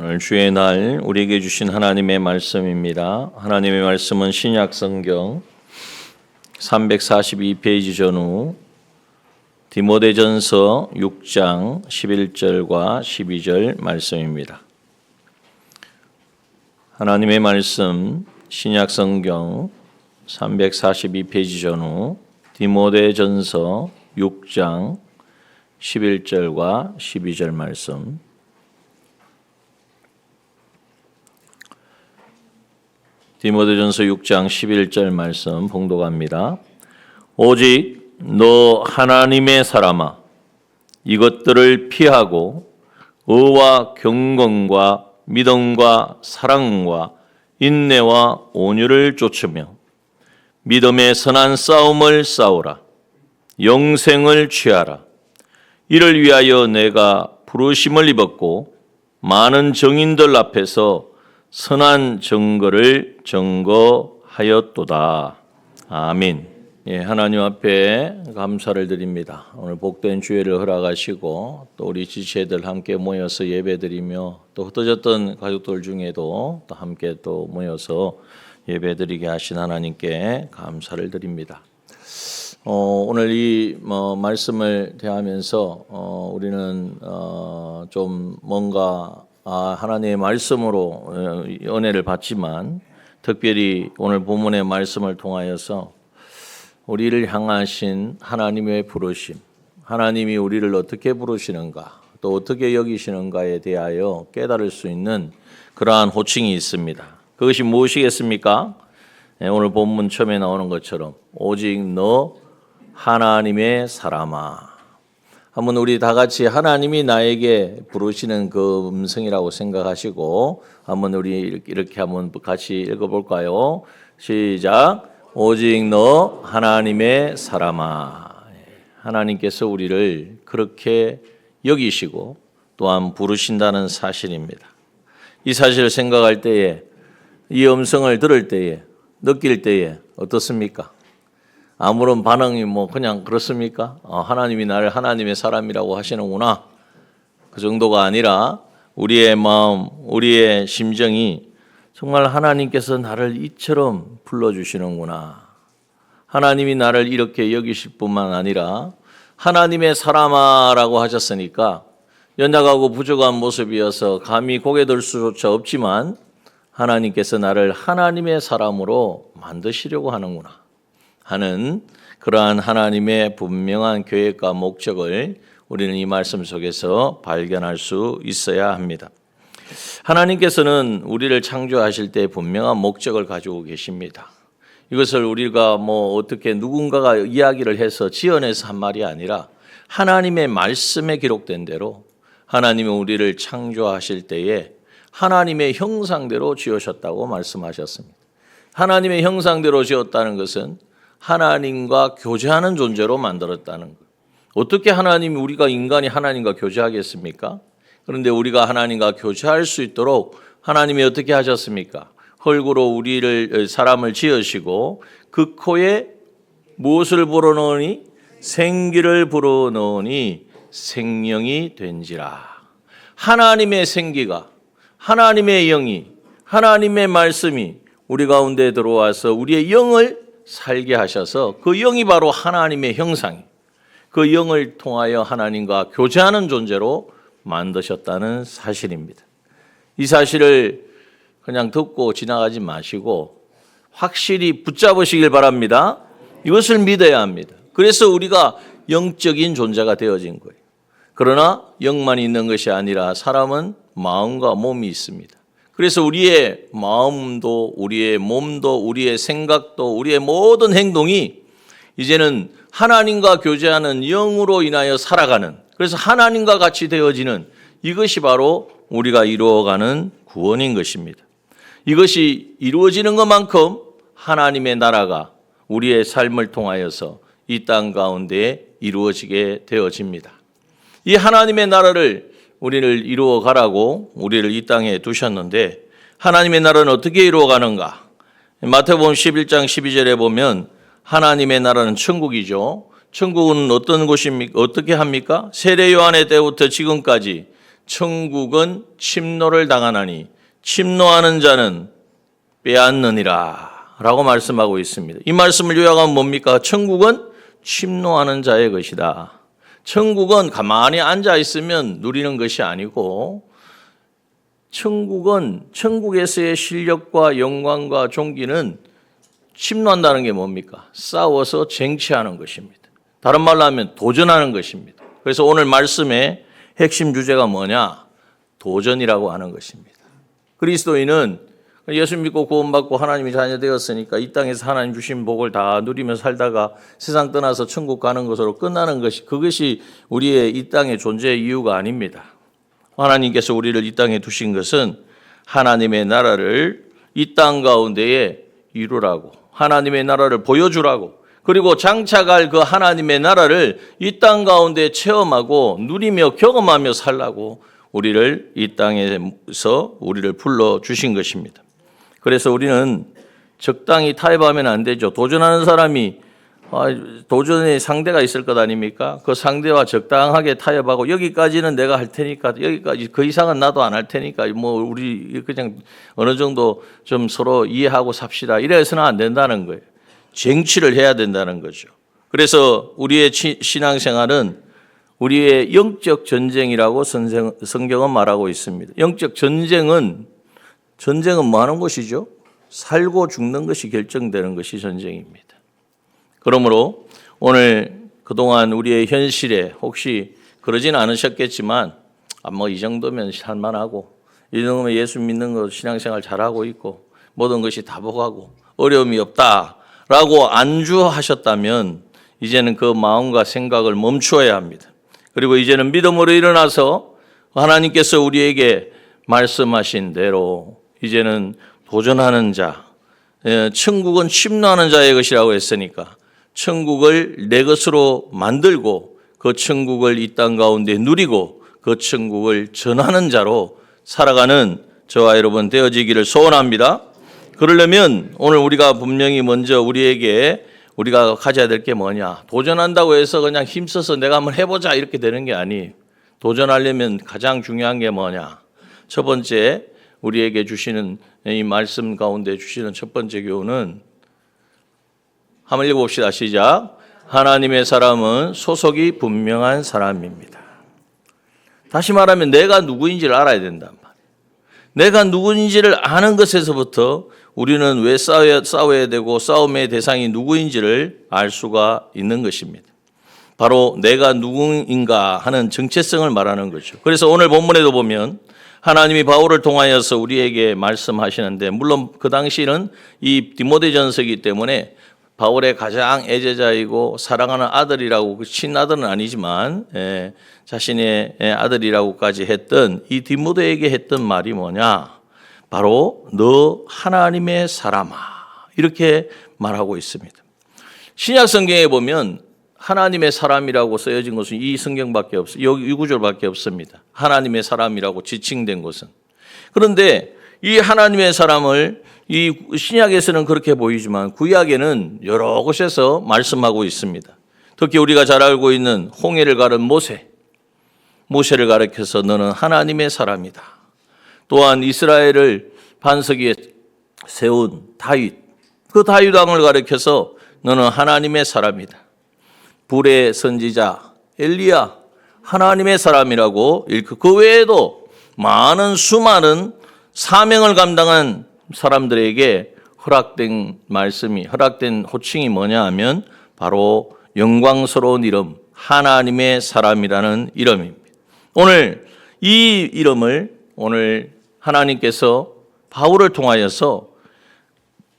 오늘 주의 날 우리에게 주신 하나님의 말씀입니다. 하나님의 말씀은 신약 성경 342페이지 전후 디모데전서 6장 11절과 12절 말씀입니다. 하나님의 말씀 신약 성경 342페이지 전후 디모데전서 6장 11절과 12절 말씀. 디모데전서 6장 11절 말씀 봉독합니다. 오직 너 하나님의 사람아, 이것들을 피하고 의와 경건과 믿음과 사랑과 인내와 온유를 쫓으며 믿음의 선한 싸움을 싸우라. 영생을 취하라. 이를 위하여 내가 부르심을 입었고 많은 정인들 앞에서 선한 증거를 증거하였도다. 아멘. 예, 하나님 앞에 감사를 드립니다. 오늘 복된 주일을 허락하시고 또 우리 지체들 함께 모여서 예배드리며 또 흩어졌던 가족들 중에도 또 함께 또 모여서 예배드리게 하신 하나님께 감사를 드립니다. 오늘 이 말씀을 대하면서 우리는 좀 뭔가 하나님의 말씀으로 은혜를 받지만 특별히 오늘 본문의 말씀을 통하여서 우리를 향하신 하나님의 부르심, 하나님이 우리를 어떻게 부르시는가, 또 어떻게 여기시는가에 대하여 깨달을 수 있는 그러한 호칭이 있습니다. 그것이 무엇이겠습니까? 오늘 본문 처음에 나오는 것처럼 오직 너 하나님의 사람아. 한번 우리 다 같이 하나님이 나에게 부르시는 그 음성이라고 생각하시고 한번 우리 이렇게 한번 같이 읽어볼까요? 시작. 오직 너 하나님의 사람아. 하나님께서 우리를 그렇게 여기시고 또한 부르신다는 사실입니다. 이 사실을 생각할 때에, 이 음성을 들을 때에, 느낄 때에 어떻습니까? 아무런 반응이 그냥 그렇습니까? 하나님이 나를 하나님의 사람이라고 하시는구나. 그 정도가 아니라 우리의 마음, 우리의 심정이 정말 하나님께서 나를 이처럼 불러주시는구나. 하나님이 나를 이렇게 여기실 뿐만 아니라 하나님의 사람아라고 하셨으니까 연약하고 부족한 모습이어서 감히 고개 들 수조차 없지만 하나님께서 나를 하나님의 사람으로 만드시려고 하는구나 하는 그러한 하나님의 분명한 계획과 목적을 우리는 이 말씀 속에서 발견할 수 있어야 합니다. 하나님께서는 우리를 창조하실 때 분명한 목적을 가지고 계십니다. 이것을 우리가 어떻게 누군가가 이야기를 해서 지어내서 한 말이 아니라 하나님의 말씀에 기록된 대로 하나님이 우리를 창조하실 때에 하나님의 형상대로 지으셨다고 말씀하셨습니다. 하나님의 형상대로 지었다는 것은 하나님과 교제하는 존재로 만들었다는 것. 어떻게 우리가 인간이 하나님과 교제하겠습니까? 그런데 우리가 하나님과 교제할 수 있도록 하나님이 어떻게 하셨습니까? 흙으로 사람을 지으시고 그 코에 무엇을 불어넣으니? 생기를 불어넣으니 생명이 된지라. 하나님의 생기가, 하나님의 영이, 하나님의 말씀이 우리 가운데 들어와서 우리의 영을 살게 하셔서 그 영이 바로 하나님의 형상이, 그 영을 통하여 하나님과 교제하는 존재로 만드셨다는 사실입니다. 이 사실을 그냥 듣고 지나가지 마시고 확실히 붙잡으시길 바랍니다. 이것을 믿어야 합니다. 그래서 우리가 영적인 존재가 되어진 거예요. 그러나 영만 있는 것이 아니라 사람은 마음과 몸이 있습니다. 그래서 우리의 마음도 우리의 몸도 우리의 생각도 우리의 모든 행동이 이제는 하나님과 교제하는 영으로 인하여 살아가는, 그래서 하나님과 같이 되어지는 이것이 바로 우리가 이루어가는 구원인 것입니다. 이것이 이루어지는 것만큼 하나님의 나라가 우리의 삶을 통하여서 이 땅 가운데 이루어지게 되어집니다. 이 하나님의 나라를 우리를 이루어 가라고 우리를 이 땅에 두셨는데 하나님의 나라는 어떻게 이루어 가는가? 마태복음 11장 12절에 보면 하나님의 나라는 천국이죠. 천국은 어떤 곳입니까? 어떻게 합니까? 세례 요한의 때부터 지금까지 천국은 침노를 당하나니 침노하는 자는 빼앗느니라 라고 말씀하고 있습니다. 이 말씀을 요약하면 뭡니까? 천국은 침노하는 자의 것이다. 천국은 가만히 앉아 있으면 누리는 것이 아니고 천국은 천국에서의 실력과 영광과 존귀는 침노한다는 게 뭡니까? 싸워서 쟁취하는 것입니다. 다른 말로 하면 도전하는 것입니다. 그래서 오늘 말씀의 핵심 주제가 뭐냐? 도전이라고 하는 것입니다. 그리스도인은 예수 믿고 구원받고 하나님의 자녀 되었으니까 이 땅에서 하나님 주신 복을 다 누리며 살다가 세상 떠나서 천국 가는 것으로 끝나는 것이 그것이 우리의 이 땅의 존재의 이유가 아닙니다. 하나님께서 우리를 이 땅에 두신 것은 하나님의 나라를 이 땅 가운데에 이루라고 하나님의 나라를 보여주라고 그리고 장차갈 그 하나님의 나라를 이 땅 가운데 체험하고 누리며 경험하며 살라고 우리를 이 땅에서 우리를 불러주신 것입니다. 그래서 우리는 적당히 타협하면 안 되죠. 도전하는 사람이 도전의 상대가 있을 것 아닙니까? 그 상대와 적당하게 타협하고 여기까지는 내가 할 테니까 여기까지 그 이상은 나도 안 할 테니까 뭐 우리 그냥 어느 정도 좀 서로 이해하고 삽시다. 이래서는 안 된다는 거예요. 쟁취를 해야 된다는 거죠. 그래서 우리의 신앙생활은 우리의 영적 전쟁이라고 성경은 말하고 있습니다. 영적 전쟁은 뭐 하는 것이죠? 살고 죽는 것이 결정되는 것이 전쟁입니다. 그러므로 오늘 그동안 우리의 현실에 혹시 그러진 않으셨겠지만 뭐 이 정도면 살만하고 이 정도면 예수 믿는 거 신앙생활 잘하고 있고 모든 것이 다복하고 어려움이 없다라고 안주하셨다면 이제는 그 마음과 생각을 멈추어야 합니다. 그리고 이제는 믿음으로 일어나서 하나님께서 우리에게 말씀하신 대로 이제는 도전하는 자, 천국은 침노하는 자의 것이라고 했으니까 천국을 내 것으로 만들고 그 천국을 이 땅 가운데 누리고 그 천국을 전하는 자로 살아가는 저와 여러분 되어지기를 소원합니다. 그러려면 오늘 우리가 분명히 먼저 우리가 가져야 될 게 뭐냐. 도전한다고 해서 그냥 힘써서 내가 한번 해보자 이렇게 되는 게 아니에요. 도전하려면 가장 중요한 게 뭐냐. 첫 번째 우리에게 주시는 이 말씀 가운데 주시는 첫 번째 교훈은 한번 읽어봅시다. 시작. 하나님의 사람은 소속이 분명한 사람입니다. 다시 말하면 내가 누구인지를 알아야 된단 말이에요. 내가 누구인지를 아는 것에서부터 우리는 왜 싸워야 되고 싸움의 대상이 누구인지를 알 수가 있는 것입니다. 바로 내가 누구인가 하는 정체성을 말하는 거죠. 그래서 오늘 본문에도 보면 하나님이 바울을 통하여서 우리에게 말씀하시는데 물론 그 당시는 이 디모데전서이기 때문에 바울의 가장 애제자이고 사랑하는 아들이라고 친아들은 아니지만 자신의 아들이라고까지 했던 이 디모데에게 했던 말이 뭐냐? 바로 너 하나님의 사람아 이렇게 말하고 있습니다. 신약 성경에 보면 하나님의 사람이라고 쓰여진 것은 이 성경밖에 없어요. 이 구절밖에 없습니다. 하나님의 사람이라고 지칭된 것은. 그런데 이 하나님의 사람을 이 신약에서는 그렇게 보이지만 구약에는 여러 곳에서 말씀하고 있습니다. 특히 우리가 잘 알고 있는 홍해를 가른 모세를 가리켜서 너는 하나님의 사람이다. 또한 이스라엘을 반석 위에 세운 다윗, 그 다윗 왕을 가리켜서 너는 하나님의 사람이다. 불의 선지자 엘리야 하나님의 사람이라고 읽고 그 외에도 수많은 사명을 감당한 사람들에게 허락된 호칭이 뭐냐 하면 바로 영광스러운 이름 하나님의 사람이라는 이름입니다. 오늘 이 이름을 하나님께서 바울을 통하여서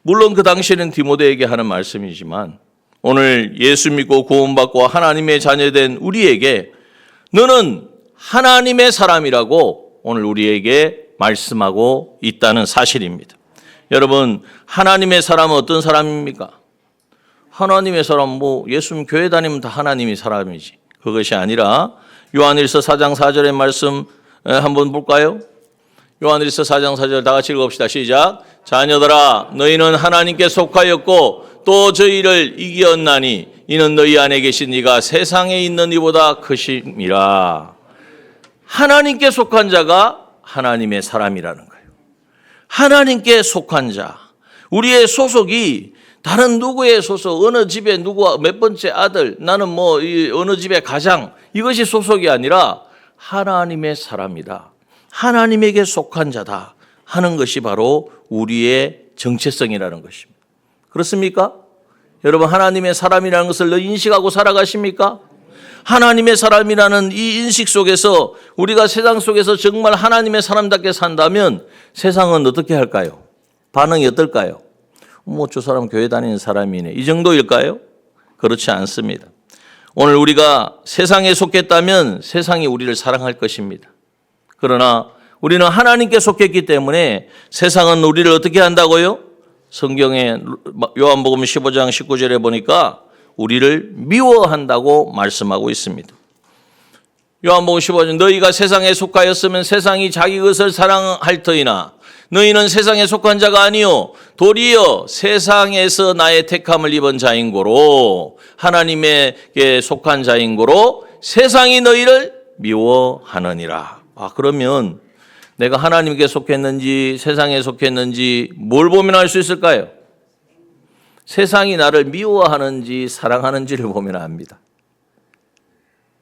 물론 그 당시에는 디모데에게 하는 말씀이지만 오늘 예수 믿고 구원받고 하나님의 자녀된 우리에게 너는 하나님의 사람이라고 오늘 우리에게 말씀하고 있다는 사실입니다. 여러분 하나님의 사람은 어떤 사람입니까? 하나님의 사람 예수 교회 다니면 다 하나님의 사람이지. 그것이 아니라 요한일서 4장 4절의 말씀 한번 볼까요? 요한일서 4장 4절 다 같이 읽어봅시다. 시작. 자녀들아 너희는 하나님께 속하였고 또 저희를 이기었나니 이는 너희 안에 계신 이가 세상에 있는 이보다 크심이라. 하나님께 속한 자가 하나님의 사람이라는 거예요. 하나님께 속한 자. 우리의 소속이 다른 누구의 소속, 어느 집에 누구 몇 번째 아들, 나는 뭐 어느 집의 가장, 이것이 소속이 아니라 하나님의 사람이다. 하나님에게 속한 자다 하는 것이 바로 우리의 정체성이라는 것입니다. 그렇습니까? 여러분, 하나님의 사람이라는 것을 인식하고 살아가십니까? 하나님의 사람이라는 이 인식 속에서 우리가 세상 속에서 정말 하나님의 사람답게 산다면 세상은 어떻게 할까요? 반응이 어떨까요? 뭐 저 사람 교회 다니는 사람이네, 이 정도일까요? 그렇지 않습니다. 오늘 우리가 세상에 속했다면 세상이 우리를 사랑할 것입니다. 그러나 우리는 하나님께 속했기 때문에 세상은 우리를 어떻게 한다고요? 성경에 요한복음 15장 19절에 보니까 우리를 미워한다고 말씀하고 있습니다. 요한복음 15장, 너희가 세상에 속하였으면 세상이 자기 것을 사랑할 터이나 너희는 세상에 속한 자가 아니요 도리어 세상에서 나의 택함을 입은 자인 고로 하나님에게 속한 자인 고로 세상이 너희를 미워하느니라. 그러면 내가 하나님께 속했는지 세상에 속했는지 뭘 보면 알 수 있을까요? 세상이 나를 미워하는지 사랑하는지를 보면 압니다.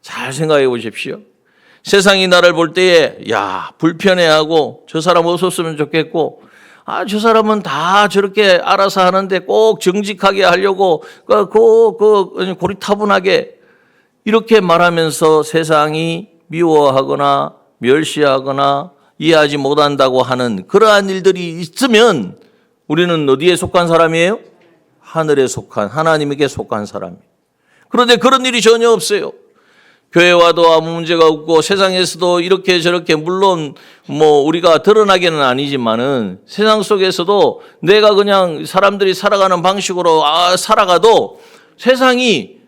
잘 생각해 보십시오. 세상이 나를 볼 때에 불편해하고 저 사람 없었으면 좋겠고 저 사람은 다 저렇게 알아서 하는데 꼭 정직하게 하려고 고리타분하게 이렇게 말하면서 세상이 미워하거나 멸시하거나 이해하지 못한다고 하는 그러한 일들이 있으면 우리는 어디에 속한 사람이에요? 하늘에 속한, 하나님에게 속한 사람이에요. 그런데 그런 일이 전혀 없어요. 교회 와도 아무 문제가 없고 세상에서도 이렇게 저렇게 물론 뭐 우리가 드러나게는 아니지만은 세상 속에서도 내가 그냥 사람들이 살아가는 방식으로 살아가도 세상이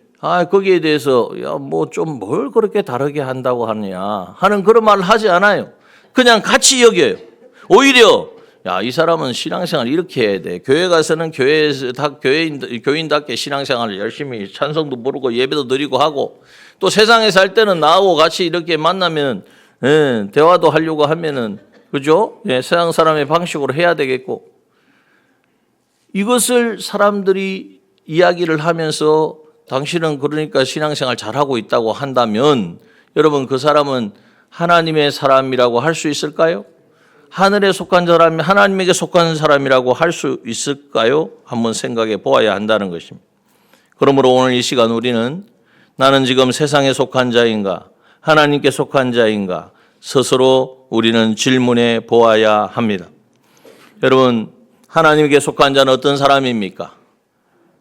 거기에 대해서 뭐 좀 뭘 그렇게 다르게 한다고 하느냐 하는 그런 말을 하지 않아요. 그냥 같이 여겨요. 오히려 이 사람은 신앙생활 이렇게 해야 돼. 교회 가서는 교회에서 교인답게 신앙생활을 열심히 찬송도 부르고 예배도 드리고 하고 또 세상에 살 때는 나하고 같이 이렇게 만나면 대화도 하려고 하면은 그죠? 세상 사람의 방식으로 해야 되겠고 이것을 사람들이 이야기를 하면서 당신은 그러니까 신앙생활 잘하고 있다고 한다면 여러분 그 사람은 하나님의 사람이라고 할 수 있을까요? 하늘에 속한 사람이 하나님에게 속한 사람이라고 할 수 있을까요? 한번 생각해 보아야 한다는 것입니다. 그러므로 오늘 이 시간 우리는 나는 지금 세상에 속한 자인가 하나님께 속한 자인가 스스로 우리는 질문해 보아야 합니다. 여러분, 하나님께 속한 자는 어떤 사람입니까?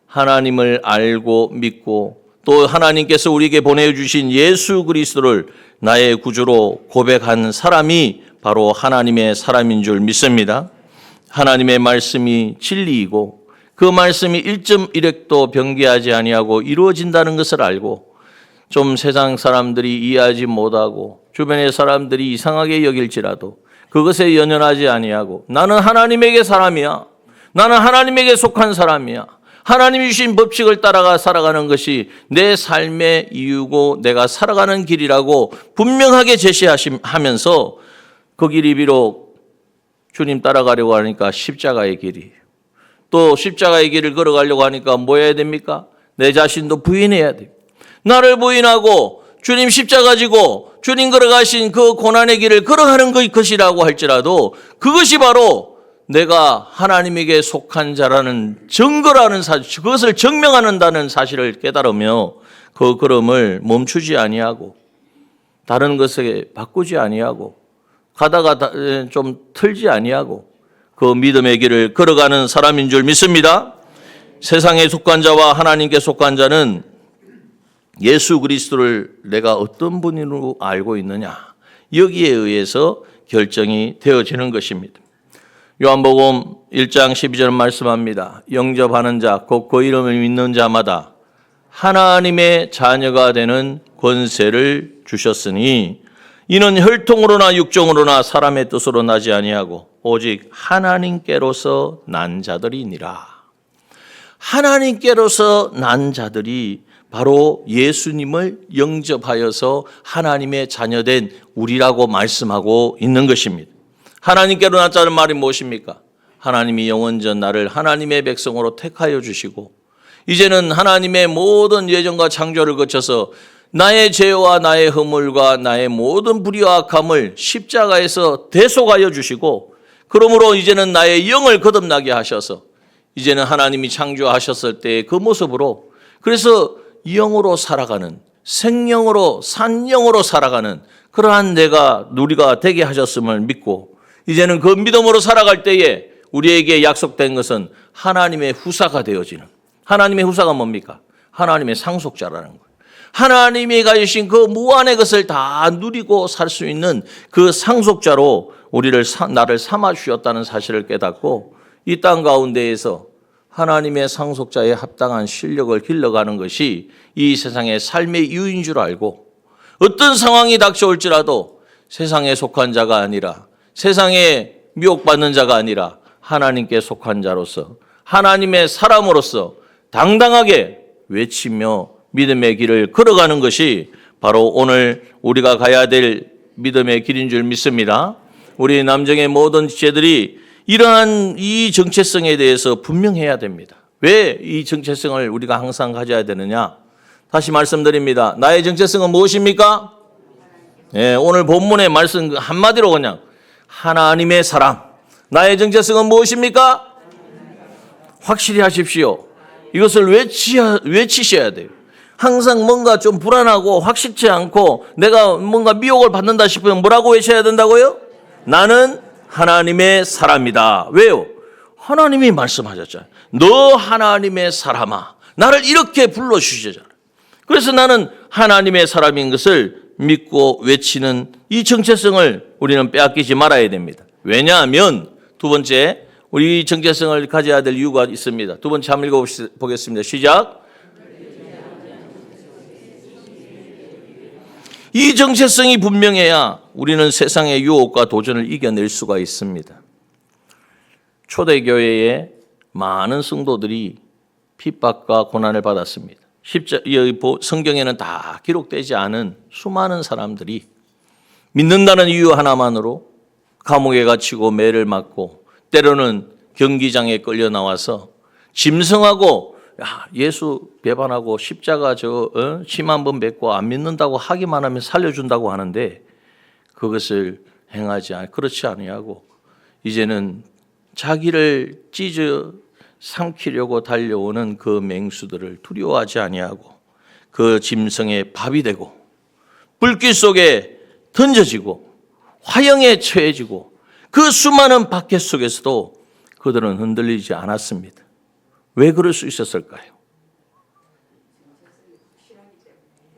하나님을 알고 믿고 또 하나님께서 우리에게 보내주신 예수 그리스도를 나의 구주로 고백한 사람이 바로 하나님의 사람인 줄 믿습니다. 하나님의 말씀이 진리이고 그 말씀이 1.1획도 변개하지 아니하고 이루어진다는 것을 알고 좀 세상 사람들이 이해하지 못하고 주변의 사람들이 이상하게 여길지라도 그것에 연연하지 아니하고 나는 하나님에게 사람이야. 나는 하나님에게 속한 사람이야. 하나님이 주신 법칙을 따라가 살아가는 것이 내 삶의 이유고 내가 살아가는 길이라고 분명하게 제시하면서 그 길이 비록 주님 따라가려고 하니까 십자가의 길이에요. 또 십자가의 길을 걸어가려고 하니까 뭐 해야 됩니까? 내 자신도 부인해야 돼요. 나를 부인하고 주님 십자가 지고 주님 걸어가신 그 고난의 길을 걸어가는 것이라고 할지라도 그것이 바로 내가 하나님에게 속한 자라는 증거라는 사실, 그것을 증명한다는 사실을 깨달으며 그 걸음을 멈추지 아니하고 다른 것에 바꾸지 아니하고 가다가 좀 틀지 아니하고 그 믿음의 길을 걸어가는 사람인 줄 믿습니다. 세상에 속한 자와 하나님께 속한 자는 예수 그리스도를 내가 어떤 분으로 알고 있느냐 여기에 의해서 결정이 되어지는 것입니다. 요한복음 1장 12절 말씀합니다. 영접하는 자, 곧 그 이름을 믿는 자마다 하나님의 자녀가 되는 권세를 주셨으니 이는 혈통으로나 육정으로나 사람의 뜻으로 나지 아니하고 오직 하나님께로서 난 자들이니라. 하나님께로서 난 자들이 바로 예수님을 영접하여서 하나님의 자녀된 우리라고 말씀하고 있는 것입니다. 하나님께로 나자는 말이 무엇입니까? 하나님이 영원전 나를 하나님의 백성으로 택하여 주시고 이제는 하나님의 모든 예정과 창조를 거쳐서 나의 죄와 나의 허물과 나의 모든 불의와 악함을 십자가에서 대속하여 주시고 그러므로 이제는 나의 영을 거듭나게 하셔서 이제는 하나님이 창조하셨을 때의 그 모습으로 그래서 영으로 살아가는 생명으로 산영으로 살아가는 그러한 우리가 되게 하셨음을 믿고 이제는 그 믿음으로 살아갈 때에 우리에게 약속된 것은 하나님의 후사가 되어지는 하나님의 후사가 뭡니까? 하나님의 상속자라는 거예요. 하나님이 가지신 그 무한의 것을 다 누리고 살 수 있는 그 상속자로 나를 삼아 주셨다는 사실을 깨닫고 이 땅 가운데에서 하나님의 상속자에 합당한 실력을 길러가는 것이 이 세상의 삶의 이유인 줄 알고 어떤 상황이 닥쳐올지라도 세상에 속한 자가 아니라 세상에 미혹받는 자가 아니라 하나님께 속한 자로서 하나님의 사람으로서 당당하게 외치며 믿음의 길을 걸어가는 것이 바로 오늘 우리가 가야 될 믿음의 길인 줄 믿습니다. 우리 남정의 모든 지체들이 이러한 이 정체성에 대해서 분명해야 됩니다. 왜 이 정체성을 우리가 항상 가져야 되느냐? 다시 말씀드립니다. 나의 정체성은 무엇입니까? 오늘 본문의 말씀 한마디로 그냥 하나님의 사람. 나의 정체성은 무엇입니까? 확실히 하십시오. 이것을 외치셔야 돼요. 항상 뭔가 좀 불안하고 확실치 않고 내가 뭔가 미혹을 받는다 싶으면 뭐라고 외쳐야 된다고요? 나는 하나님의 사람이다. 왜요? 하나님이 말씀하셨잖아요. 너 하나님의 사람아. 나를 이렇게 불러주시잖아요. 그래서 나는 하나님의 사람인 것을 믿고 외치는 이 정체성을 우리는 빼앗기지 말아야 됩니다. 왜냐하면 두 번째 우리 정체성을 가져야 될 이유가 있습니다. 두 번째 한번 읽어보겠습니다. 시작. 이 정체성이 분명해야 우리는 세상의 유혹과 도전을 이겨낼 수가 있습니다. 초대교회에 많은 성도들이 핍박과 고난을 받았습니다. 성경에는 다 기록되지 않은 수많은 사람들이 믿는다는 이유 하나만으로 감옥에 갇히고 매를 맞고 때로는 경기장에 끌려 나와서 짐승하고 예수 배반하고 십자가 침 한 번 뱉고 안 믿는다고 하기만 하면 살려준다고 하는데 그것을 그렇지 아니하고 이제는 자기를 찢어 삼키려고 달려오는 그 맹수들을 두려워하지 아니하고 그 짐승의 밥이 되고 불길 속에 던져지고 화형에 처해지고 그 수많은 박해 속에서도 그들은 흔들리지 않았습니다. 왜 그럴 수 있었을까요?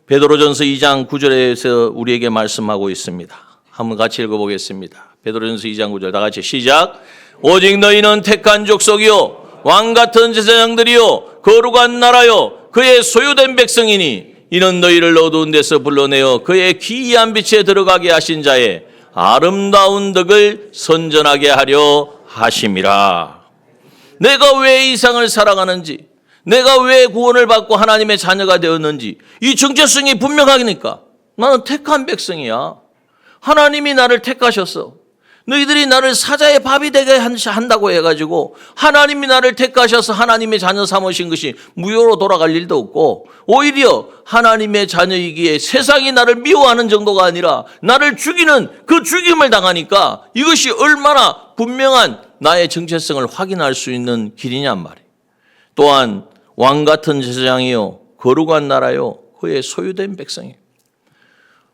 베드로전서 2장 9절에서 우리에게 말씀하고 있습니다. 한번 같이 읽어보겠습니다. 베드로전서 2장 9절 다 같이 시작. 오직 너희는 택한 족속이요 왕같은 제사장들이요 거룩한 나라요 그의 소유된 백성이니 이는 너희를 어두운 데서 불러내어 그의 기이한 빛에 들어가게 하신 자의 아름다운 덕을 선전하게 하려 하심이라. 내가 왜 이 세상을 살아가는지, 내가 왜 구원을 받고 하나님의 자녀가 되었는지 이 정체성이 분명하니까 나는 택한 백성이야. 하나님이 나를 택하셨어. 너희들이 나를 사자의 밥이 되게 한다고 해가지고 하나님이 나를 택하셔서 하나님의 자녀 삼으신 것이 무효로 돌아갈 일도 없고 오히려 하나님의 자녀이기에 세상이 나를 미워하는 정도가 아니라 나를 죽이는 그 죽임을 당하니까 이것이 얼마나 분명한 나의 정체성을 확인할 수 있는 길이냔 말이에요. 또한 왕같은 제사장이요 거룩한 나라요 그의 소유된 백성이에요.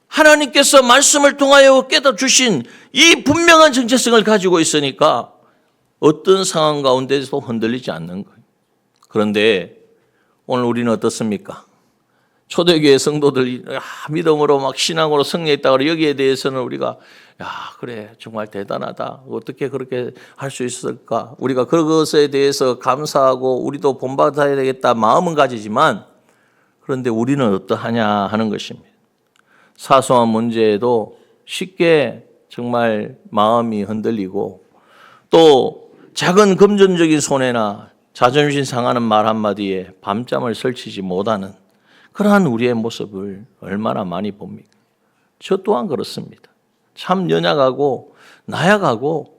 하나님께서 말씀을 통하여 깨닫주신 이 분명한 정체성을 가지고 있으니까 어떤 상황 가운데서도 흔들리지 않는 거예요. 그런데 오늘 우리는 어떻습니까? 초대교회 성도들이 믿음으로 막 신앙으로 승리했다고 여기에 대해서는 우리가 그래 정말 대단하다. 어떻게 그렇게 할 수 있을까? 우리가 그것에 대해서 감사하고 우리도 본받아야 되겠다 마음은 가지지만 그런데 우리는 어떠하냐 하는 것입니다. 사소한 문제에도 쉽게 정말 마음이 흔들리고 또 작은 금전적인 손해나 자존심 상하는 말 한마디에 밤잠을 설치지 못하는 그러한 우리의 모습을 얼마나 많이 봅니까? 저 또한 그렇습니다. 참 연약하고 나약하고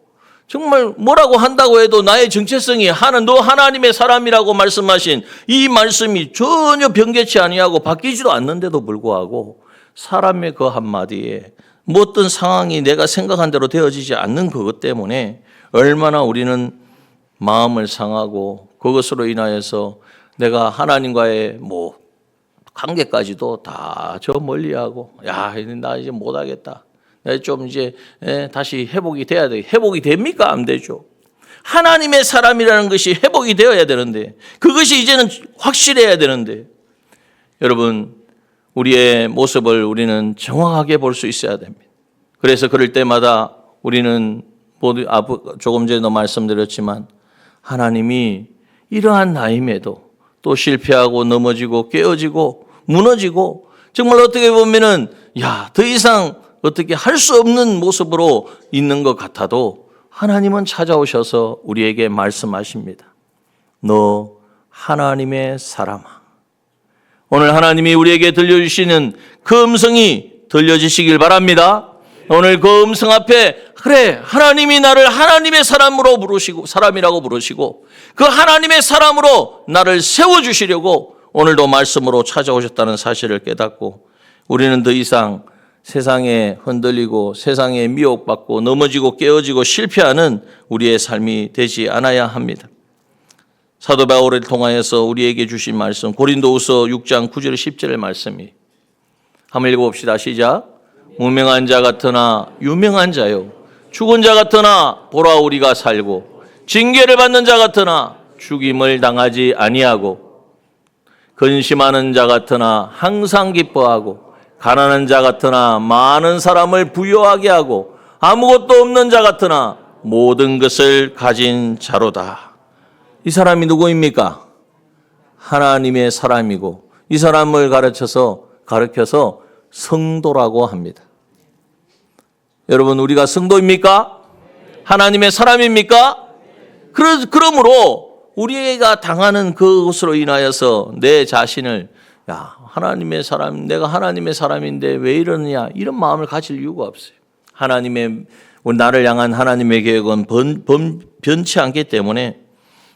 정말 뭐라고 한다고 해도 나의 정체성이 너 하나님의 사람이라고 말씀하신 이 말씀이 전혀 변개치 아니하고 바뀌지도 않는데도 불구하고 사람의 그 한마디에 뭐 어떤 상황이 내가 생각한 대로 되어지지 않는 그것 때문에 얼마나 우리는 마음을 상하고 그것으로 인하여서 내가 하나님과의 관계까지도 다 저 멀리하고 나 이제 못하겠다. 좀 이제 다시 회복이 돼야 돼. 회복이 됩니까? 안 되죠. 하나님의 사람이라는 것이 회복이 되어야 되는데 그것이 이제는 확실해야 되는데 여러분 우리의 모습을 우리는 정확하게 볼 수 있어야 됩니다. 그래서 그럴 때마다 우리는 모두 조금 전에도 말씀드렸지만 하나님이 이러한 나임에도 또 실패하고 넘어지고 깨어지고 무너지고 정말 어떻게 보면은 더 이상 어떻게 할 수 없는 모습으로 있는 것 같아도 하나님은 찾아오셔서 우리에게 말씀하십니다. 너 하나님의 사람아. 오늘 하나님이 우리에게 들려주시는 그 음성이 들려지시길 바랍니다. 오늘 그 음성 앞에 그래 하나님이 나를 하나님의 사람이라고 부르시고 그 하나님의 사람으로 나를 세워주시려고 오늘도 말씀으로 찾아오셨다는 사실을 깨닫고 우리는 더 이상 세상에 흔들리고 세상에 미혹받고 넘어지고 깨어지고 실패하는 우리의 삶이 되지 않아야 합니다. 사도 바울을 통하여서 우리에게 주신 말씀 고린도후서 6장 9절 10절의 말씀이 한번 읽어봅시다. 시작. 무명한 자 같으나 유명한 자요 죽은 자 같으나 보라 우리가 살고 징계를 받는 자 같으나 죽임을 당하지 아니하고 근심하는 자 같으나 항상 기뻐하고 가난한 자 같으나 많은 사람을 부유하게 하고 아무것도 없는 자 같으나 모든 것을 가진 자로다. 이 사람이 누구입니까? 하나님의 사람이고 이 사람을 가르쳐서 성도라고 합니다. 여러분 우리가 성도입니까? 하나님의 사람입니까? 그러므로 우리가 당하는 그것으로 인하여서 내 자신을 하나님의 사람, 내가 하나님의 사람인데 왜 이러느냐 이런 마음을 가질 이유가 없어요. 나를 향한 하나님의 계획은 변치 않기 때문에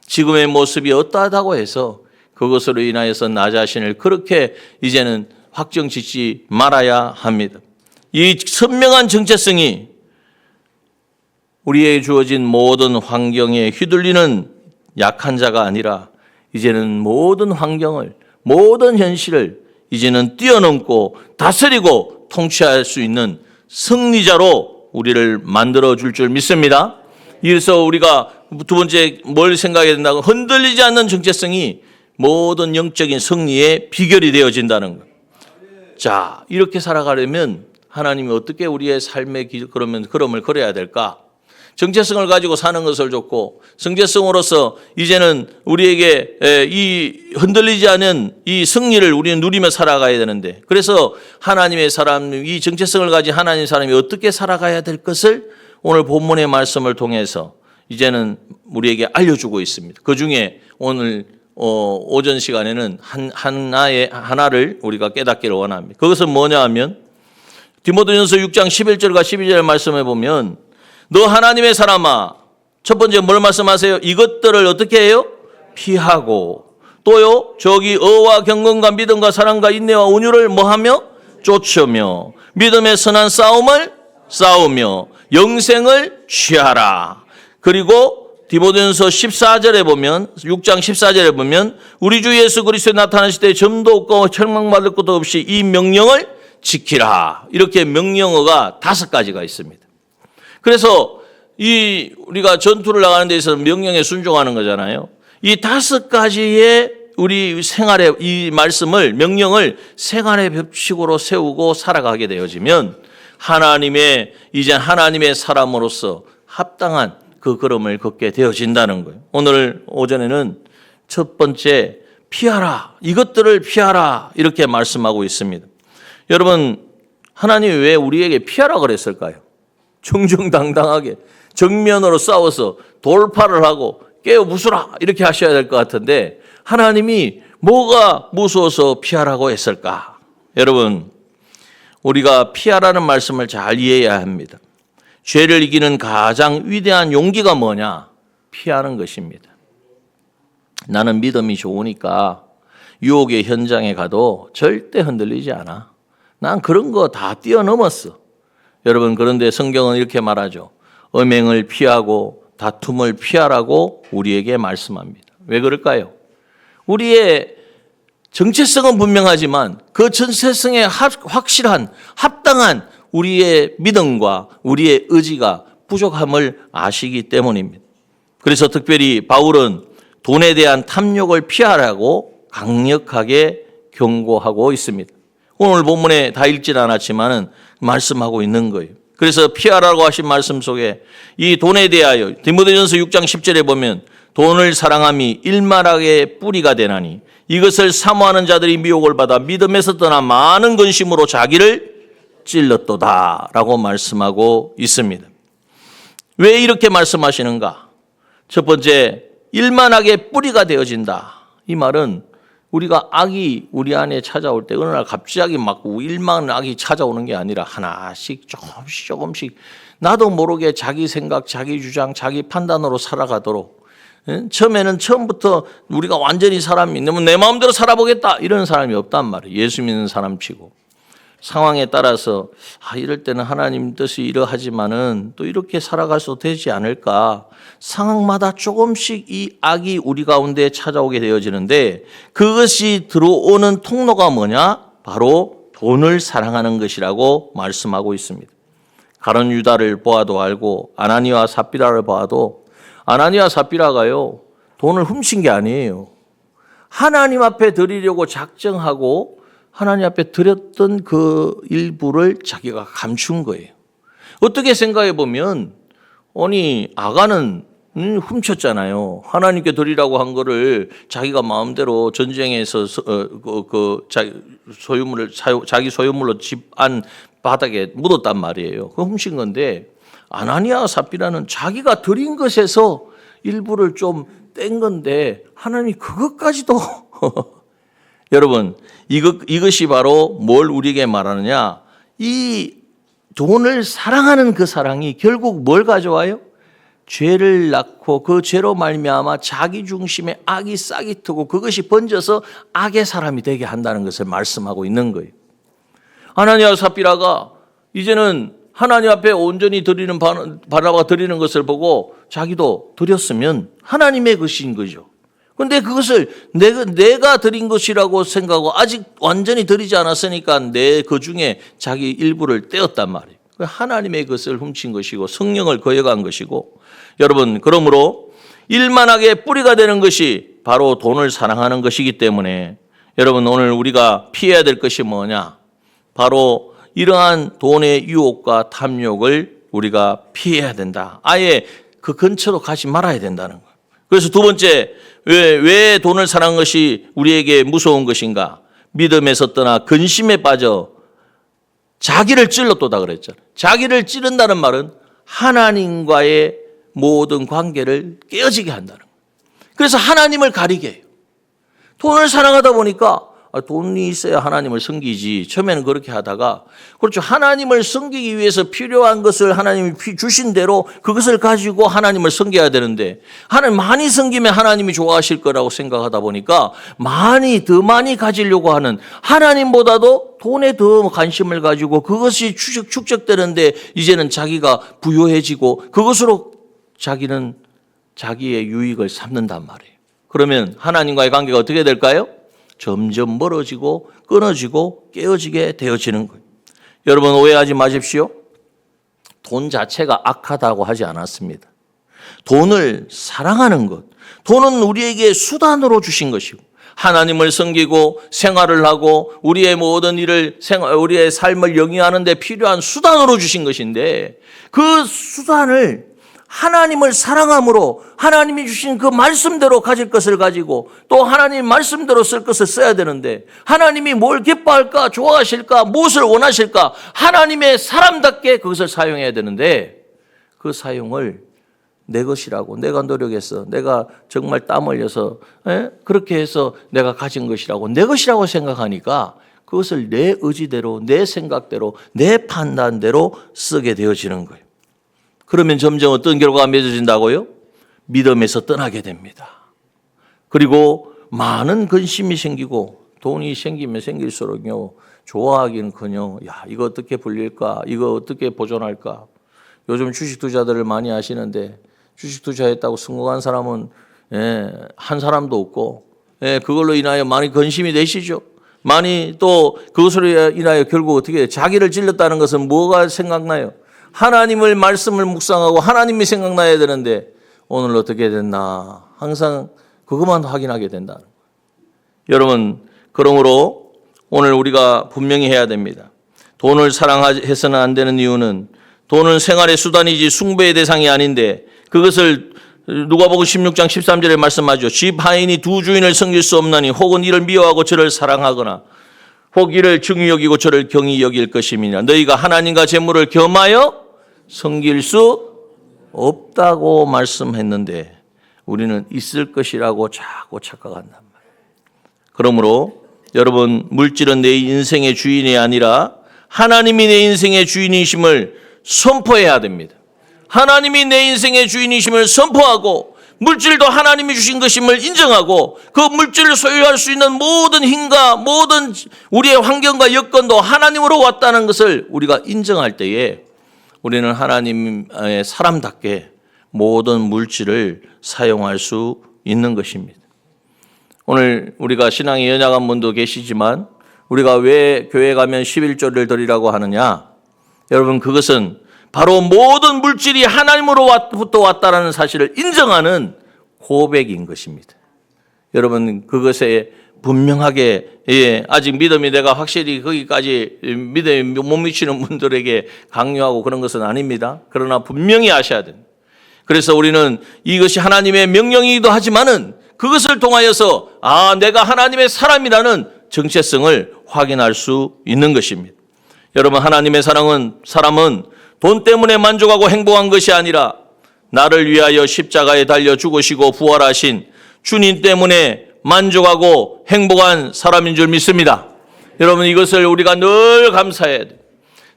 지금의 모습이 어떠하다고 해서 그것으로 인하여서 나 자신을 그렇게 이제는 확정 짓지 말아야 합니다. 이 선명한 정체성이 우리에게 주어진 모든 환경에 휘둘리는 약한 자가 아니라 이제는 모든 환경을 모든 현실을 이제는 뛰어넘고 다스리고 통치할 수 있는 승리자로 우리를 만들어 줄 줄 믿습니다. 그래서 우리가 두 번째 뭘 생각해야 된다고 흔들리지 않는 정체성이 모든 영적인 승리의 비결이 되어진다는 것. 자, 이렇게 살아가려면 하나님이 어떻게 우리의 삶의 걸음을 걸어야 될까? 정체성을 가지고 사는 것을 좋고 정체성으로서 이제는 우리에게 이 흔들리지 않은 이 승리를 우리는 누리며 살아가야 되는데 그래서 하나님의 사람, 이 정체성을 가진 하나님의 사람이 어떻게 살아가야 될 것을 오늘 본문의 말씀을 통해서 이제는 우리에게 알려주고 있습니다. 그중에 오늘 오전 시간에는 하나를 우리가 깨닫기를 원합니다. 그것은 뭐냐 하면 디모데전서 6장 11절과 12절 말씀해 보면 너 하나님의 사람아 첫 번째 뭘 말씀하세요? 이것들을 어떻게 해요? 피하고 또요 저기 의와 경건과 믿음과 사랑과 인내와 온유를 뭐하며? 쫓으며 믿음의 선한 싸움을 싸우며 영생을 취하라. 그리고 디모데전서 14절에 보면 6장 14절에 보면 우리 주 예수 그리스도에 나타나실 때 점도 없고 책망받을 것도 없이 이 명령을 지키라. 이렇게 명령어가 5가지가 있습니다. 그래서 우리가 전투를 나가는 데 있어서 명령에 순종하는 거잖아요. 이 5가지의 우리 생활의 이 말씀을 명령을 생활의 법칙으로 세우고 살아가게 되어지면 이제 하나님의 사람으로서 합당한 그 걸음을 걷게 되어진다는 거예요. 오늘 오전에는 첫 번째 피하라. 이것들을 피하라. 이렇게 말씀하고 있습니다. 여러분 하나님이 왜 우리에게 피하라 그랬을까요? 정정당당하게 정면으로 싸워서 돌파를 하고 깨어 부수라 이렇게 하셔야 될 것 같은데 하나님이 뭐가 무서워서 피하라고 했을까? 여러분, 우리가 피하라는 말씀을 잘 이해해야 합니다. 죄를 이기는 가장 위대한 용기가 뭐냐? 피하는 것입니다. 나는 믿음이 좋으니까 유혹의 현장에 가도 절대 흔들리지 않아. 난 그런 거 다 뛰어넘었어. 여러분, 그런데 성경은 이렇게 말하죠. 음행을 피하고 다툼을 피하라고 우리에게 말씀합니다. 왜 그럴까요? 우리의 정체성은 분명하지만 그 정체성에 확실한 합당한 우리의 믿음과 우리의 의지가 부족함을 아시기 때문입니다. 그래서 특별히 바울은 돈에 대한 탐욕을 피하라고 강력하게 경고하고 있습니다. 오늘 본문에 다 읽진 않았지만 말씀하고 있는 거예요. 그래서 피하라고 하신 말씀 속에 이 돈에 대하여 디모데전서 6장 10절에 보면 돈을 사랑함이 일만하게 뿌리가 되나니 이것을 사모하는 자들이 미혹을 받아 믿음에서 떠나 많은 근심으로 자기를 찔렀도다 라고 말씀하고 있습니다. 왜 이렇게 말씀하시는가? 첫 번째, 일만하게 뿌리가 되어진다. 이 말은 우리가 악이 우리 안에 찾아올 때 어느 날 갑자기 막 일만 악이 찾아오는 게 아니라 하나씩 조금씩 나도 모르게 자기 생각, 자기 주장, 자기 판단으로 살아가도록, 처음에는 처음부터 우리가 완전히 사람이 내 마음대로 살아보겠다 이런 사람이 없단 말이에요. 예수 믿는 사람 치고. 상황에 따라서 이럴 때는 하나님 뜻이 이러하지만은 또 이렇게 살아갈 수 되지 않을까. 상황마다 조금씩 이 악이 우리 가운데 찾아오게 되어지는데 그것이 들어오는 통로가 뭐냐? 바로 돈을 사랑하는 것이라고 말씀하고 있습니다. 가룟 유다를 보아도 알고 아나니와 삽비라를 보아도 아나니와 삽비라가요 돈을 훔친 게 아니에요. 하나님 앞에 드리려고 작정하고 하나님 앞에 드렸던 그 일부를 자기가 감춘 거예요. 어떻게 생각해 보면 아니 아가는 훔쳤잖아요. 하나님께 드리라고 한 거를 자기가 마음대로 전쟁에서 자기 소유물로 집 안 바닥에 묻었단 말이에요. 그 훔친 건데 아나니아 삽비라는 자기가 드린 것에서 일부를 좀 뗀 건데 하나님이 그것까지도 여러분 이것이 바로 뭘 우리에게 말하느냐? 이 돈을 사랑하는 그 사랑이 결국 뭘 가져와요? 죄를 낳고 그 죄로 말미암아 자기 중심에 악이 싹이 트고 그것이 번져서 악의 사람이 되게 한다는 것을 말씀하고 있는 거예요. 아나니아 삽비라가 이제는 하나님 앞에 온전히 드리는 바나바가 드리는 것을 보고 자기도 드렸으면 하나님의 것인 거죠. 그런데 그것을 내가 드린 것이라고 생각하고 아직 완전히 드리지 않았으니까 내 그 중에 자기 일부를 떼었단 말이에요. 하나님의 것을 훔친 것이고 성령을 거역한 것이고 여러분 그러므로 일만하게 뿌리가 되는 것이 바로 돈을 사랑하는 것이기 때문에 여러분 오늘 우리가 피해야 될 것이 뭐냐? 바로 이러한 돈의 유혹과 탐욕을 우리가 피해야 된다. 아예 그 근처로 가지 말아야 된다는 거예요. 그래서 두 번째, 왜 돈을 사랑하는 것이 우리에게 무서운 것인가? 믿음에서 떠나 근심에 빠져 자기를 찔렀도다 그랬잖아요. 자기를 찌른다는 말은 하나님과의 모든 관계를 깨어지게 한다는 거예요. 그래서 하나님을 가리게 해요. 돈을 사랑하다 보니까 돈이 있어야 하나님을 섬기지. 처음에는 그렇게 하다가 그렇죠. 하나님을 섬기기 위해서 필요한 것을 하나님이 주신 대로 그것을 가지고 하나님을 섬겨야 되는데 하나님 많이 섬기면 하나님이 좋아하실 거라고 생각하다 보니까 더 많이 가지려고 하는 하나님보다도 돈에 더 관심을 가지고 그것이 축적되는데 이제는 자기가 부유해지고 그것으로 자기는 자기의 유익을 삼는단 말이에요. 그러면 하나님과의 관계가 어떻게 될까요? 점점 멀어지고 끊어지고 깨어지게 되어지는 거예요. 여러분 오해하지 마십시오. 돈 자체가 악하다고 하지 않았습니다. 돈을 사랑하는 것. 돈은 우리에게 수단으로 주신 것이고 하나님을 섬기고 생활을 하고 우리의 모든 우리의 삶을 영위하는 데 필요한 수단으로 주신 것인데 그 수단을 하나님을 사랑함으로 하나님이 주신 그 말씀대로 가질 것을 가지고 또 하나님 말씀대로 쓸 것을 써야 되는데 하나님이 뭘 기뻐할까 좋아하실까 무엇을 원하실까 하나님의 사람답게 그것을 사용해야 되는데 그 사용을 내 것이라고, 내가 노력해서, 내가 정말 땀 흘려서 그렇게 해서 내가 가진 것이라고, 내 것이라고 생각하니까 그것을 내 의지대로, 내 생각대로, 내 판단대로 쓰게 되어지는 거예요. 그러면 점점 어떤 결과가 맺어진다고요? 믿음에서 떠나게 됩니다. 그리고 많은 근심이 생기고 돈이 생기면 생길수록요, 좋아하기는커녕 야, 이거 어떻게 불릴까? 이거 어떻게 보존할까? 요즘 주식 투자들을 많이 하시는데 주식 투자했다고 성공한 사람은 한 사람도 없고 그걸로 인하여 많이 근심이 되시죠. 많이 또 그것으로 인하여 결국 어떻게 해요? 자기를 찔렀다는 것은 뭐가 생각나요? 하나님을 말씀을 묵상하고 하나님이 생각나야 되는데 오늘 어떻게 됐나 항상 그것만 확인하게 된다는 거예요. 여러분, 그러므로 오늘 우리가 분명히 해야 됩니다. 돈을 사랑해서는 안 되는 이유는 돈은 생활의 수단이지 숭배의 대상이 아닌데 그것을 누가복음 16장 13절에 말씀하죠. 집 하인이 두 주인을 섬길 수 없나니 혹은 이를 미워하고 저를 사랑하거나 혹 이를 중히 여기고 저를 경히 여길 것임이니라. 너희가 하나님과 재물을 겸하여 섬길 수 없다고 말씀했는데 우리는 있을 것이라고 자꾸 착각한단 말이에요. 그러므로 여러분, 물질은 내 인생의 주인이 아니라 하나님이 내 인생의 주인이심을 선포해야 됩니다. 하나님이 내 인생의 주인이심을 선포하고 물질도 하나님이 주신 것임을 인정하고 그 물질을 소유할 수 있는 모든 힘과 모든 우리의 환경과 여건도 하나님으로 왔다는 것을 우리가 인정할 때에 우리는 하나님의 사람답게 모든 물질을 사용할 수 있는 것입니다. 오늘 우리가 신앙의 연약한 분도 계시지만 우리가 왜 교회 가면 11조를 드리라고 하느냐? 여러분, 그것은 바로 모든 물질이 하나님으로부터 왔다는 사실을 인정하는 고백인 것입니다. 여러분, 그것에 분명하게 아직 믿음이 내가 확실히 거기까지 믿음이 못 미치는 분들에게 강요하고 그런 것은 아닙니다. 그러나 분명히 아셔야 됩니다. 그래서 우리는 이것이 하나님의 명령이기도 하지만은 그것을 통하여서 내가 하나님의 사람이라는 정체성을 확인할 수 있는 것입니다. 여러분, 하나님의 사람은 돈 때문에 만족하고 행복한 것이 아니라 나를 위하여 십자가에 달려 죽으시고 부활하신 주님 때문에 만족하고 행복한 사람인 줄 믿습니다. 여러분, 이것을 우리가 늘 감사해야 돼요.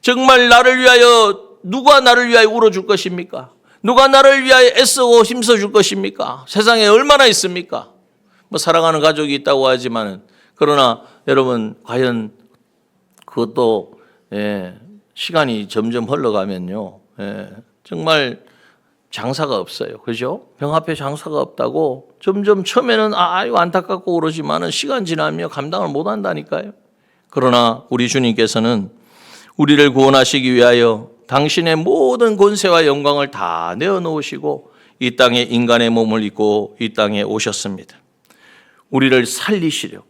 정말 나를 위하여 누가 나를 위하여 울어줄 것입니까? 누가 나를 위하여 애쓰고 힘써줄 것입니까? 세상에 얼마나 있습니까? 사랑하는 가족이 있다고 하지만은 그러나 여러분, 과연 그것도 시간이 점점 흘러가면요, 정말 장사가 없어요. 그죠? 병 앞에 장사가 없다고 점점 처음에는 이거 안타깝고 그러지만은 시간 지나면 감당을 못 한다니까요. 그러나 우리 주님께서는 우리를 구원하시기 위하여 당신의 모든 권세와 영광을 다 내어놓으시고 이 땅에 인간의 몸을 입고 이 땅에 오셨습니다. 우리를 살리시려고,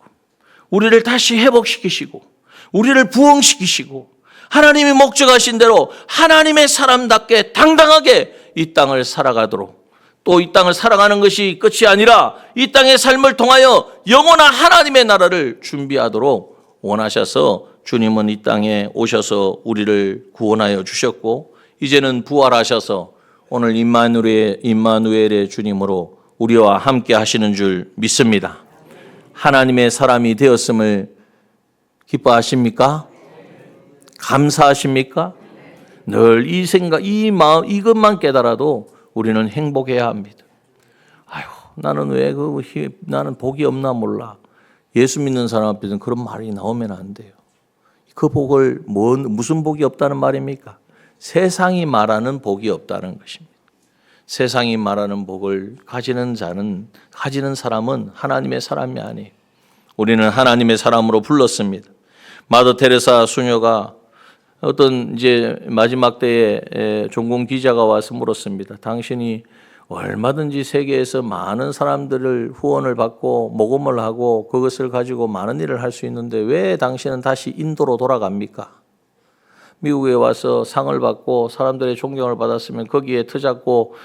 우리를 다시 회복시키시고, 우리를 부흥시키시고, 하나님이 목적하신 대로 하나님의 사람답게 당당하게 이 땅을 살아가도록, 또 이 땅을 살아가는 것이 끝이 아니라 이 땅의 삶을 통하여 영원한 하나님의 나라를 준비하도록 원하셔서 주님은 이 땅에 오셔서 우리를 구원하여 주셨고, 이제는 부활하셔서 오늘 임마누엘의 주님으로 우리와 함께 하시는 줄 믿습니다. 하나님의 사람이 되었음을 기뻐하십니까? 감사하십니까? 늘 이 생각, 이 마음, 이것만 깨달아도 우리는 행복해야 합니다. 나는 왜 나는 복이 없나 몰라. 예수 믿는 사람 앞에서는 그런 말이 나오면 안 돼요. 그 복을 무슨 복이 없다는 말입니까? 세상이 말하는 복이 없다는 것입니다. 세상이 말하는 복을 가지는 사람은 하나님의 사람이 아니에요. 우리는 하나님의 사람으로 불렀습니다. 마더 테레사 수녀가 어떤 마지막 때에 종공 기자가 와서 물었습니다. 당신이 얼마든지 세계에서 많은 사람들을 후원을 받고 모금을 하고 그것을 가지고 많은 일을 할 수 있는데 왜 당신은 다시 인도로 돌아갑니까? 미국에 와서 상을 받고 사람들의 존경을 받았으면 거기에 터잡고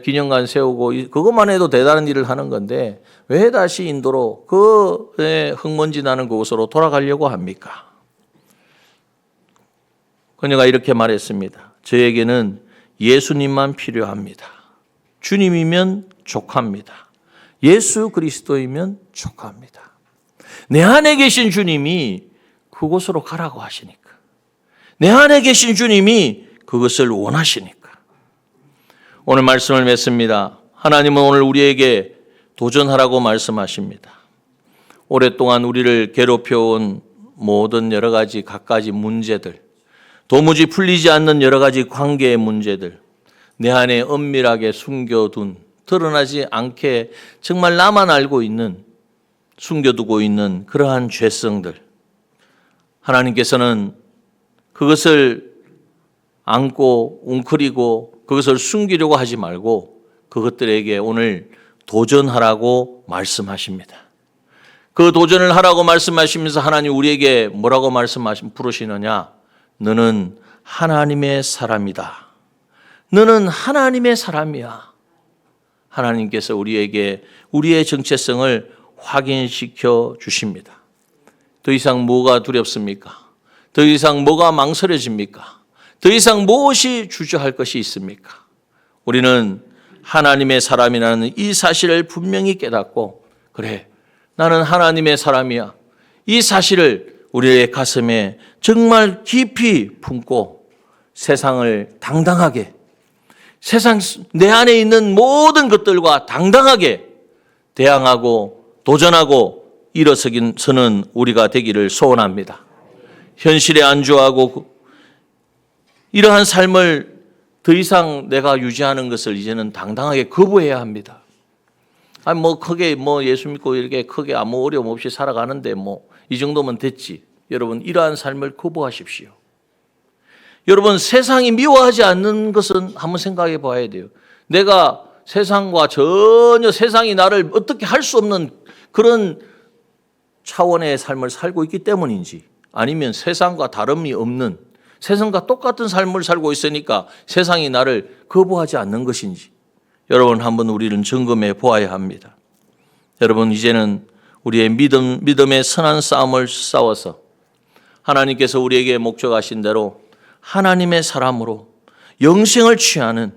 기념관 세우고 그것만 해도 대단한 일을 하는 건데 왜 다시 인도로 그 흙먼지 나는 그곳으로 돌아가려고 합니까? 그녀가 이렇게 말했습니다. 저에게는 예수님만 필요합니다. 주님이면 족합니다. 예수 그리스도이면 족합니다. 내 안에 계신 주님이 그곳으로 가라고 하시니까. 내 안에 계신 주님이 그것을 원하시니까. 오늘 말씀을 맺습니다. 하나님은 오늘 우리에게 도전하라고 말씀하십니다. 오랫동안 우리를 괴롭혀온 모든 여러 가지 갖가지 문제들, 도무지 풀리지 않는 여러 가지 관계의 문제들, 내 안에 은밀하게 숨겨둔, 드러나지 않게 정말 나만 알고 있는, 숨겨두고 있는 그러한 죄성들, 하나님께서는 그것을 안고 웅크리고 그것을 숨기려고 하지 말고 그것들에게 오늘 도전하라고 말씀하십니다. 그 도전을 하라고 말씀하시면서 하나님 우리에게 뭐라고 부르시느냐? 너는 하나님의 사람이다. 너는 하나님의 사람이야. 하나님께서 우리에게 우리의 정체성을 확인시켜 주십니다. 더 이상 뭐가 두렵습니까? 더 이상 뭐가 망설여집니까? 더 이상 무엇이 주저할 것이 있습니까? 우리는 하나님의 사람이라는 이 사실을 분명히 깨닫고, 그래, 나는 하나님의 사람이야. 이 사실을 우리의 가슴에 정말 깊이 품고 세상을 당당하게, 세상 내 안에 있는 모든 것들과 당당하게 대항하고 도전하고 일어서는 우리가 되기를 소원합니다. 현실에 안주하고 이러한 삶을 더 이상 내가 유지하는 것을 이제는 당당하게 거부해야 합니다. 아니 크게 예수 믿고 이렇게 크게 아무 어려움 없이 살아가는데 이 정도면 됐지. 여러분 이러한 삶을 거부하십시오. 여러분 세상이 미워하지 않는 것은 한번 생각해 봐야 돼요. 내가 세상과 전혀 세상이 나를 어떻게 할 수 없는 그런 차원의 삶을 살고 있기 때문인지, 아니면 세상과 다름이 없는, 세상과 똑같은 삶을 살고 있으니까 세상이 나를 거부하지 않는 것인지, 여러분 한번 우리는 점검해 보아야 합니다. 여러분 이제는 우리의 믿음의 선한 싸움을 싸워서 하나님께서 우리에게 목적하신 대로 하나님의 사람으로 영생을 취하는,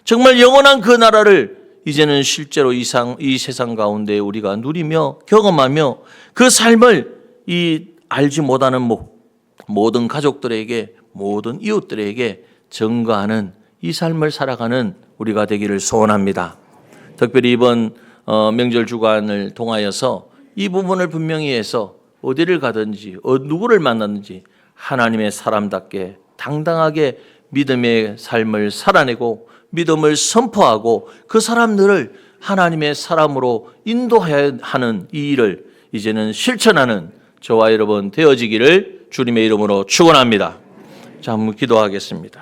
정말 영원한 그 나라를 이제는 실제로 이 세상 가운데 우리가 누리며 경험하며 그 삶을 알지 못하는 모든 가족들에게, 모든 이웃들에게 전가하는 이 삶을 살아가는 우리가 되기를 소원합니다. 특별히 이번 명절 주간을 통하여서 이 부분을 분명히 해서 어디를 가든지 누구를 만났는지 하나님의 사람답게 당당하게 믿음의 삶을 살아내고 믿음을 선포하고 그 사람들을 하나님의 사람으로 인도해야 하는 이 일을 이제는 실천하는 저와 여러분 되어지기를 주님의 이름으로 축원합니다. 자, 한번 기도하겠습니다.